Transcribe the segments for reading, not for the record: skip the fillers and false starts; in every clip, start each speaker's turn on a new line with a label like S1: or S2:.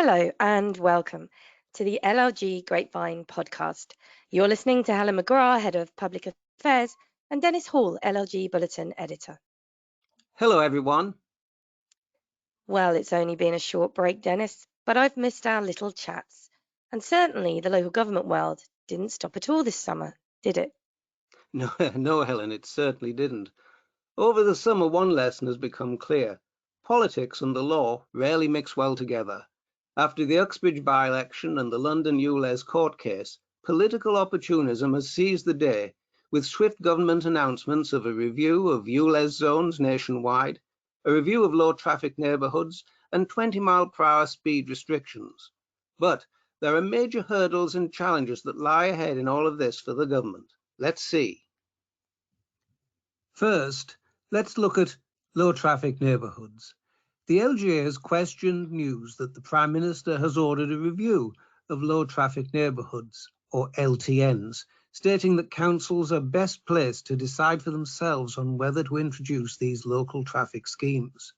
S1: Hello and welcome to the LLG Grapevine podcast. You're listening to Helen McGrath, Head of Public Affairs, and Dennis Hall, LLG Bulletin Editor.
S2: Hello, everyone.
S1: Well, it's only been a short break, Dennis, but I've missed our little chats. And certainly the local government world didn't stop at all this summer, did it?
S2: No, Helen, it certainly didn't. Over the summer, one lesson has become clear. Politics and the law rarely mix well together. After the Uxbridge by-election and the London ULEZ court case, political opportunism has seized the day, with swift government announcements of a review of ULEZ zones nationwide, a review of low-traffic neighbourhoods, and 20-mile-per-hour speed restrictions. But there are major hurdles and challenges that lie ahead in all of this for the government. Let's see. First, let's look at low-traffic neighbourhoods. The LGA has questioned news that the Prime Minister has ordered a review of low-traffic neighbourhoods, or LTNs, stating that councils are best placed to decide for themselves on whether to introduce these local traffic schemes.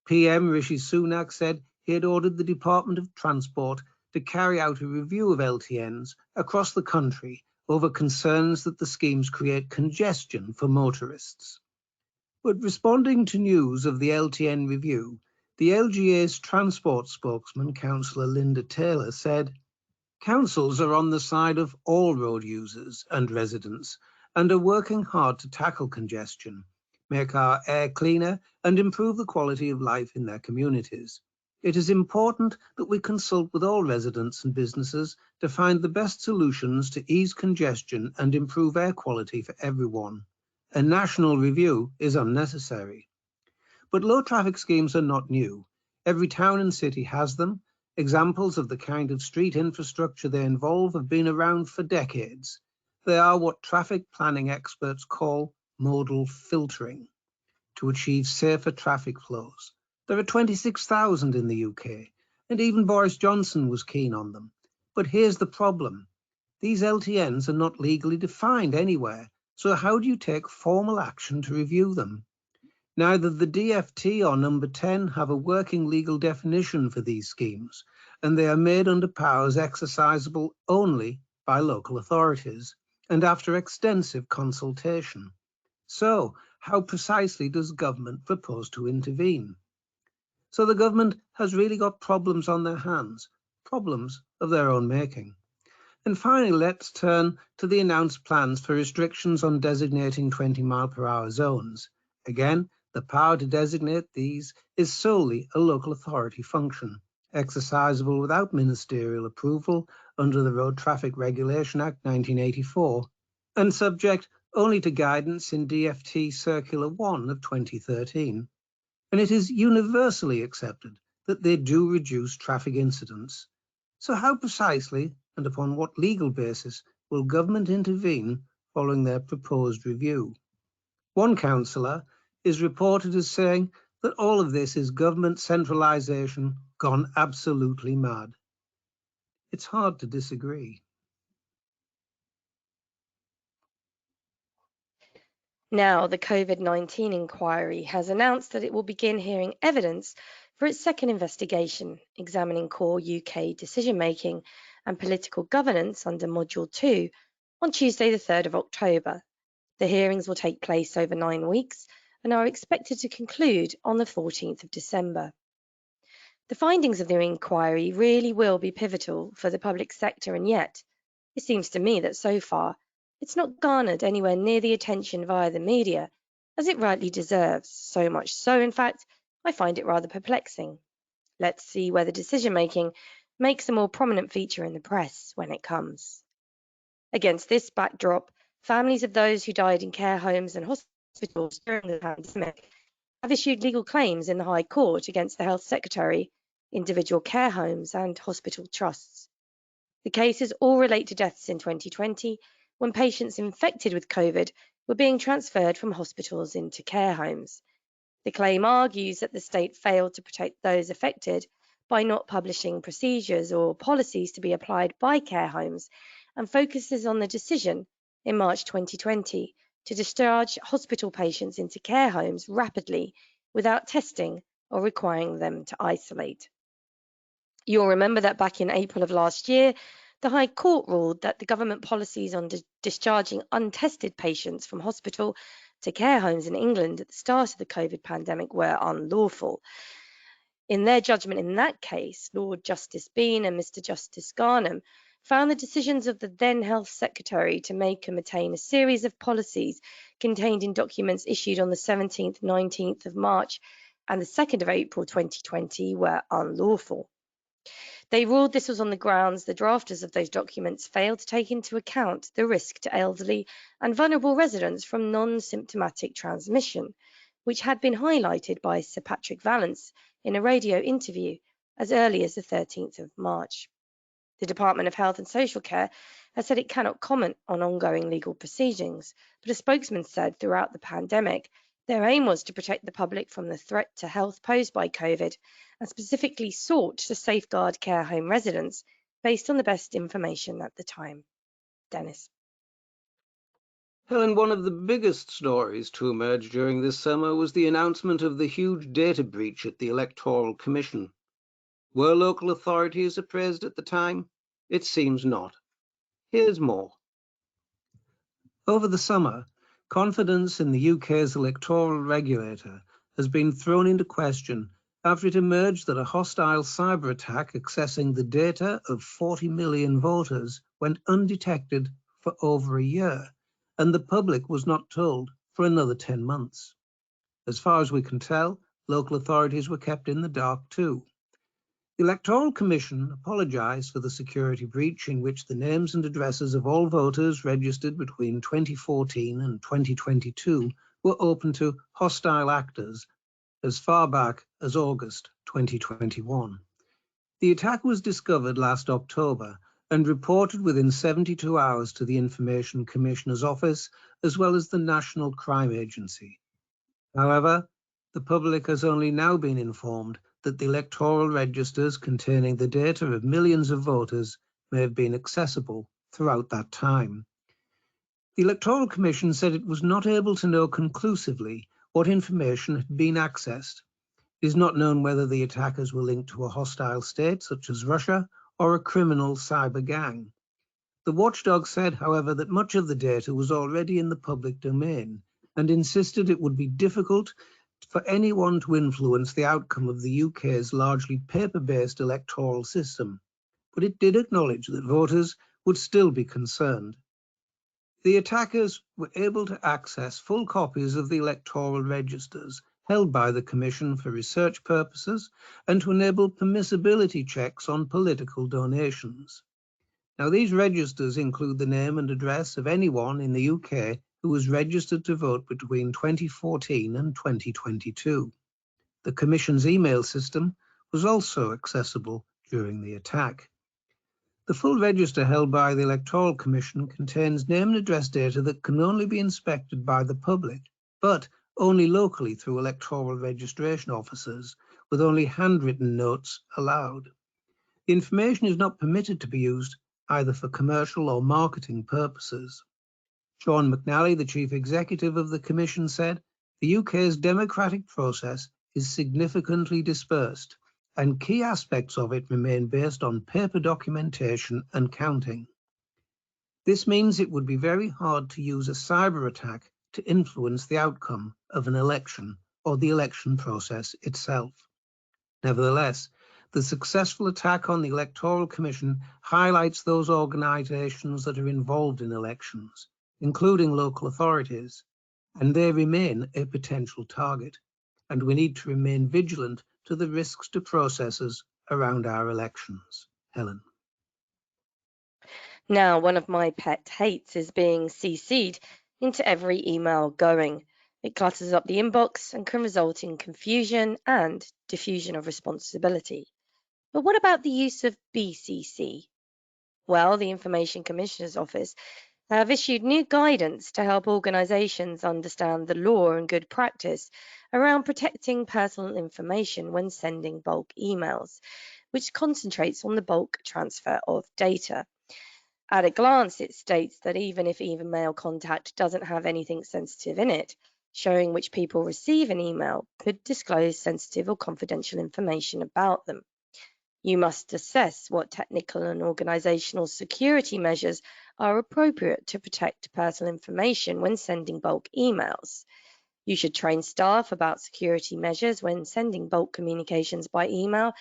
S2: PM Rishi Sunak said he had ordered the Department of Transport to carry out a review of LTNs across the country over concerns that the schemes create congestion for motorists. But responding to news of the LTN review, the LGA's transport spokesman, Councillor Linda Taylor, said, "Councils are on the side of all road users and residents and are working hard to tackle congestion, make our air cleaner and improve the quality of life in their communities. It is important that we consult with all residents and businesses to find the best solutions to ease congestion and improve air quality for everyone. A national review is unnecessary." But low traffic schemes are not new. Every town and city has them. Examples of the kind of street infrastructure they involve have been around for decades. They are what traffic planning experts call modal filtering to achieve safer traffic flows. There are 26,000 in the UK, and even Boris Johnson was keen on them. But here's the problem. These LTNs are not legally defined anywhere, so how do you take formal action to review them? Neither the DFT or Number 10 have a working legal definition for these schemes, and they are made under powers exercisable only by local authorities and after extensive consultation. So, how precisely does government propose to intervene? So the government has really got problems on their hands, problems of their own making. And finally, let's turn to the announced plans for restrictions on designating 20-mile-per-hour zones. Again, the power to designate these is solely a local authority function, exercisable without ministerial approval under the Road Traffic Regulation Act 1984, and subject only to guidance in DFT Circular 1 of 2013. And it is universally accepted that they do reduce traffic incidents. So how precisely and upon what legal basis will government intervene following their proposed review? One councillor is reported as saying that all of this is government centralisation gone absolutely mad. It's hard to disagree.
S1: Now, the COVID-19 inquiry has announced that it will begin hearing evidence for its second investigation, examining core UK decision-making and political governance under Module 2 on Tuesday, the 3rd of October. The hearings will take place over 9 weeks and are expected to conclude on the 14th of December. The findings of the inquiry really will be pivotal for the public sector, and yet it seems to me that so far it's not garnered anywhere near the attention via the media as it rightly deserves, so much so, in fact, I find it rather perplexing. Let's see whether decision-making makes a more prominent feature in the press when it comes. Against this backdrop, families of those who died in care homes and hospitals during the pandemic have issued legal claims in the High Court against the Health Secretary, individual care homes and hospital trusts. The cases all relate to deaths in 2020 when patients infected with COVID were being transferred from hospitals into care homes. The claim argues that the state failed to protect those affected by not publishing procedures or policies to be applied by care homes, and focuses on the decision in March 2020 to discharge hospital patients into care homes rapidly without testing or requiring them to isolate. You'll remember that back in April of last year, the High Court ruled that the government policies on discharging untested patients from hospital to care homes in England at the start of the COVID pandemic were unlawful. In their judgment in that case, Lord Justice Bean and Mr Justice Garnham found the decisions of the then Health Secretary to make and maintain a series of policies contained in documents issued on the 17th, 19th of March and the 2nd of April 2020 were unlawful. They ruled this was on the grounds the drafters of those documents failed to take into account the risk to elderly and vulnerable residents from non-symptomatic transmission, which had been highlighted by Sir Patrick Vallance in a radio interview as early as the 13th of March. The Department of Health and Social Care has said it cannot comment on ongoing legal proceedings, but a spokesman said throughout the pandemic, their aim was to protect the public from the threat to health posed by COVID and specifically sought to safeguard care home residents based on the best information at the time. Dennis.
S2: Helen, one of the biggest stories to emerge during this summer was the announcement of the huge data breach at the Electoral Commission. Were local authorities appraised at the time? It seems not. Here's more. Over the summer, confidence in the UK's electoral regulator has been thrown into question after it emerged that a hostile cyber attack accessing the data of 40 million voters went undetected for over a year, and the public was not told for another 10 months. As far as we can tell, local authorities were kept in the dark too. The Electoral Commission apologised for the security breach in which the names and addresses of all voters registered between 2014 and 2022 were open to hostile actors as far back as August 2021. The attack was discovered last October and reported within 72 hours to the Information Commissioner's Office, as well as the National Crime Agency. However, the public has only now been informed that the electoral registers containing the data of millions of voters may have been accessible throughout that time. The Electoral Commission said it was not able to know conclusively what information had been accessed. It is not known whether the attackers were linked to a hostile state such as Russia or a criminal cyber gang. The watchdog said, however, that much of the data was already in the public domain and insisted it would be difficult for anyone to influence the outcome of the UK's largely paper-based electoral system, but it did acknowledge that voters would still be concerned. The attackers were able to access full copies of the electoral registers held by the Commission for research purposes and to enable permissibility checks on political donations. Now, these registers include the name and address of anyone in the UK who was registered to vote between 2014 and 2022. The Commission's email system was also accessible during the attack. The full register held by the Electoral Commission contains name and address data that can only be inspected by the public, but only locally through electoral registration officers, with only handwritten notes allowed. The information is not permitted to be used either for commercial or marketing purposes. Sean McNally, the chief executive of the Commission, said, "The UK's democratic process is significantly dispersed, and key aspects of it remain based on paper documentation and counting. This means it would be very hard to use a cyber attack to influence the outcome of an election or the election process itself." Nevertheless, the successful attack on the Electoral Commission highlights those organisations that are involved in elections, including local authorities, and they remain a potential target, and we need to remain vigilant to the risks to processes around our elections. Helen.
S1: Now, one of my pet hates is being CC'd into every email going. It clutters up the inbox and can result in confusion and diffusion of responsibility. But what about the use of BCC? Well, the Information Commissioner's Office have issued new guidance to help organisations understand the law and good practice around protecting personal information when sending bulk emails, which concentrates on the bulk transfer of data. At a glance, it states that even if email contact doesn't have anything sensitive in it, showing which people receive an email could disclose sensitive or confidential information about them. You must assess what technical and organisational security measures are appropriate to protect personal information when sending bulk emails. You should train staff about security measures when sending bulk communications by email,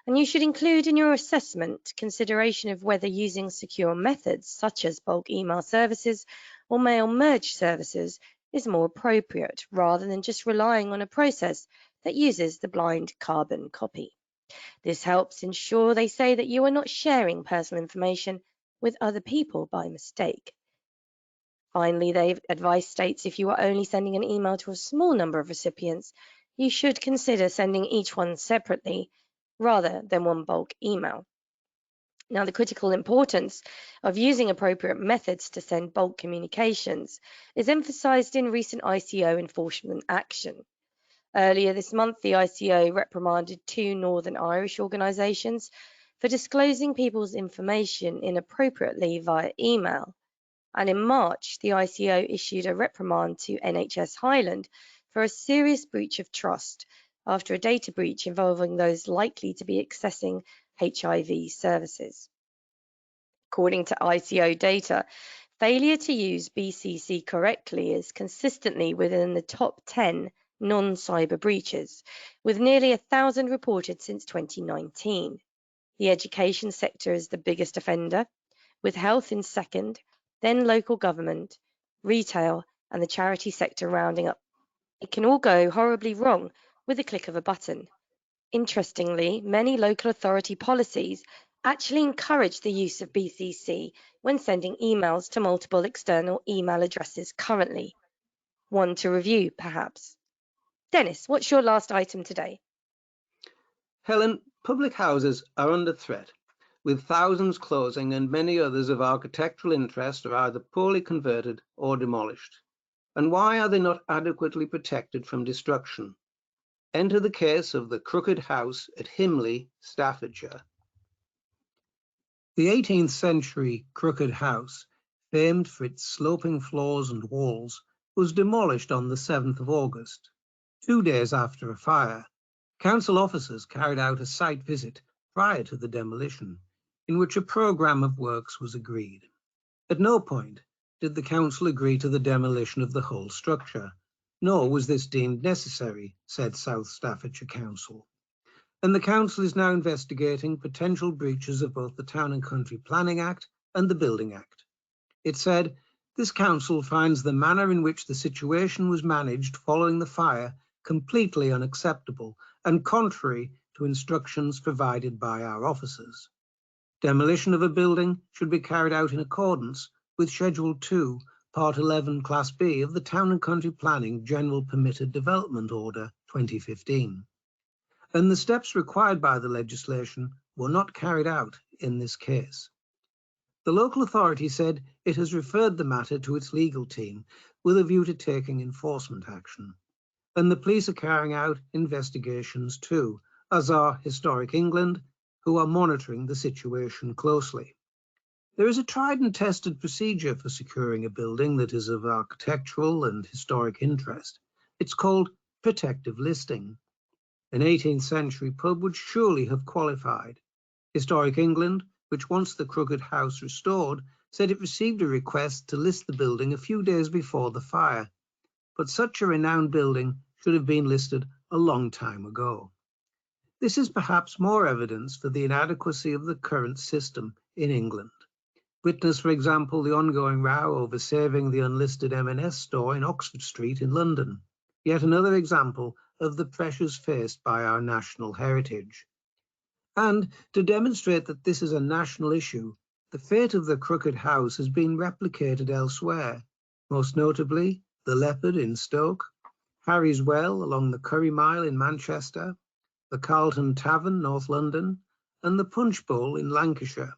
S1: and you should include in your assessment consideration of whether using secure methods such as bulk email services or mail merge services is more appropriate rather than just relying on a process that uses the blind carbon copy. This helps ensure they say that you are not sharing personal information with other people by mistake. Finally, their advice states if you are only sending an email to a small number of recipients, you should consider sending each one separately rather than one bulk email. Now, the critical importance of using appropriate methods to send bulk communications is emphasised in recent ICO enforcement action. Earlier this month, the ICO reprimanded 2 Northern Irish organisations for disclosing people's information inappropriately via email. And in March, the ICO issued a reprimand to NHS Highland for a serious breach of trust after a data breach involving those likely to be accessing HIV services. According to ICO data, failure to use BCC correctly is consistently within the top 10 non-cyber breaches, with nearly 1,000 reported since 2019. The education sector is the biggest offender, with health in second, then local government, retail, and the charity sector rounding up. It can all go horribly wrong with the click of a button. Interestingly, many local authority policies actually encourage the use of BCC when sending emails to multiple external email addresses currently. One to review, perhaps. Dennis, what's your last item today?
S2: Helen, public houses are under threat, with thousands closing and many others of architectural interest are either poorly converted or demolished. And why are they not adequately protected from destruction? Enter the case of the Crooked House at Himley, Staffordshire. The 18th century Crooked House, famed for its sloping floors and walls, was demolished on the 7th of August. 2 days after a fire, council officers carried out a site visit prior to the demolition, in which a programme of works was agreed. At no point did the council agree to the demolition of the whole structure, nor was this deemed necessary, said South Staffordshire Council. And the council is now investigating potential breaches of both the Town and Country Planning Act and the Building Act. It said, this council finds the manner in which the situation was managed following the fire completely unacceptable and contrary to instructions provided by our officers. Demolition of a building should be carried out in accordance with Schedule 2, Part 11, Class B of the Town and Country Planning General Permitted Development Order 2015. And the steps required by the legislation were not carried out in this case. The local authority said it has referred the matter to its legal team with a view to taking enforcement action. And the police are carrying out investigations too, as are Historic England, who are monitoring the situation closely. There is a tried and tested procedure for securing a building that is of architectural and historic interest. It's called protective listing. An 18th century pub would surely have qualified. Historic England, which wants the Crooked House restored, said it received a request to list the building a few days before the fire. But such a renowned building should have been listed a long time ago. This is perhaps more evidence for the inadequacy of the current system in England. Witness, for example, the ongoing row over saving the unlisted M&S store in Oxford Street in London. Yet another example of the pressures faced by our national heritage. And to demonstrate that this is a national issue, the fate of the Crooked House has been replicated elsewhere, most notably the Leopard in Stoke, Harry's Well along the Curry Mile in Manchester, the Carlton Tavern, North London, and the Punch Bowl in Lancashire.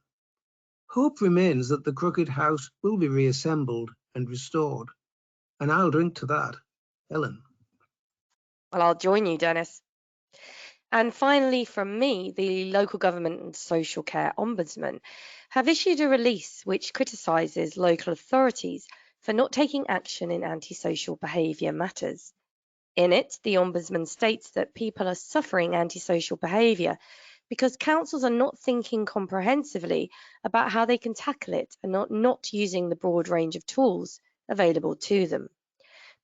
S2: Hope remains that the Crooked House will be reassembled and restored. And I'll drink to that. Helen.
S1: Well, I'll join you, Dennis. And finally, from me, the Local Government and Social Care Ombudsman have issued a release which criticises local authorities for not taking action in antisocial behaviour matters. In it, the Ombudsman states that people are suffering antisocial behaviour because councils are not thinking comprehensively about how they can tackle it and not using the broad range of tools available to them.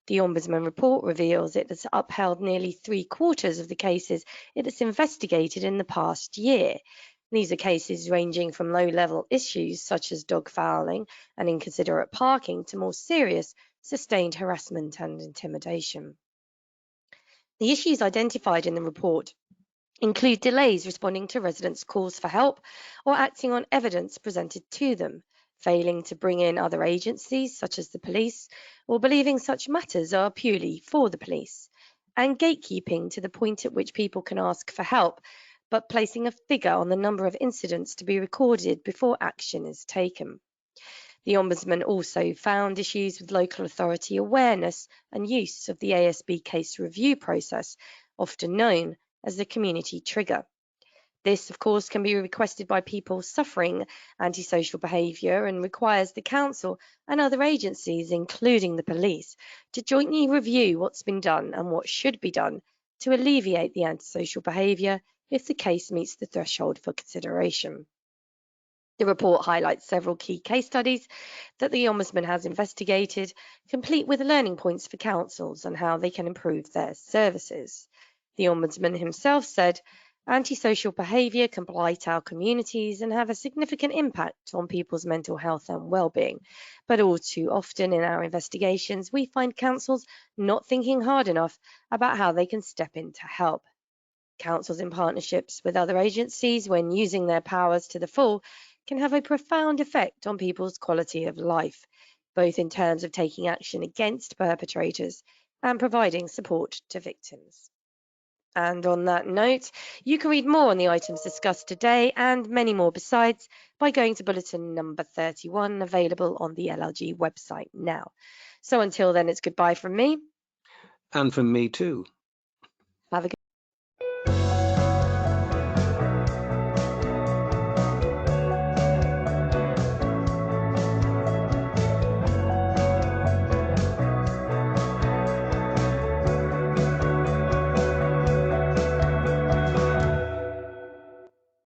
S1: The Ombudsman report reveals it has upheld nearly 3/4 of the cases it has investigated in the past year. These are cases ranging from low-level issues such as dog fouling and inconsiderate parking to more serious sustained harassment and intimidation. The issues identified in the report include delays responding to residents' calls for help or acting on evidence presented to them, failing to bring in other agencies such as the police, or believing such matters are purely for the police, and gatekeeping to the point at which people can ask for help, but placing a figure on the number of incidents to be recorded before action is taken. The Ombudsman also found issues with local authority awareness and use of the ASB case review process, often known as the community trigger. This, of course, can be requested by people suffering antisocial behaviour and requires the council and other agencies, including the police, to jointly review what's been done and what should be done to alleviate the antisocial behaviour if the case meets the threshold for consideration. The report highlights several key case studies that the Ombudsman has investigated, complete with learning points for councils on how they can improve their services. The Ombudsman himself said, "Antisocial behaviour can blight our communities and have a significant impact on people's mental health and well-being. But all too often in our investigations, we find councils not thinking hard enough about how they can step in to help. Councils in partnerships with other agencies, when using their powers to the full, can have a profound effect on people's quality of life, both in terms of taking action against perpetrators and providing support to victims." And on that note, you can read more on the items discussed today and many more besides by going to bulletin number 31, available on the LLG website now. So until then, it's goodbye from me.
S2: And from me too.
S1: Have a good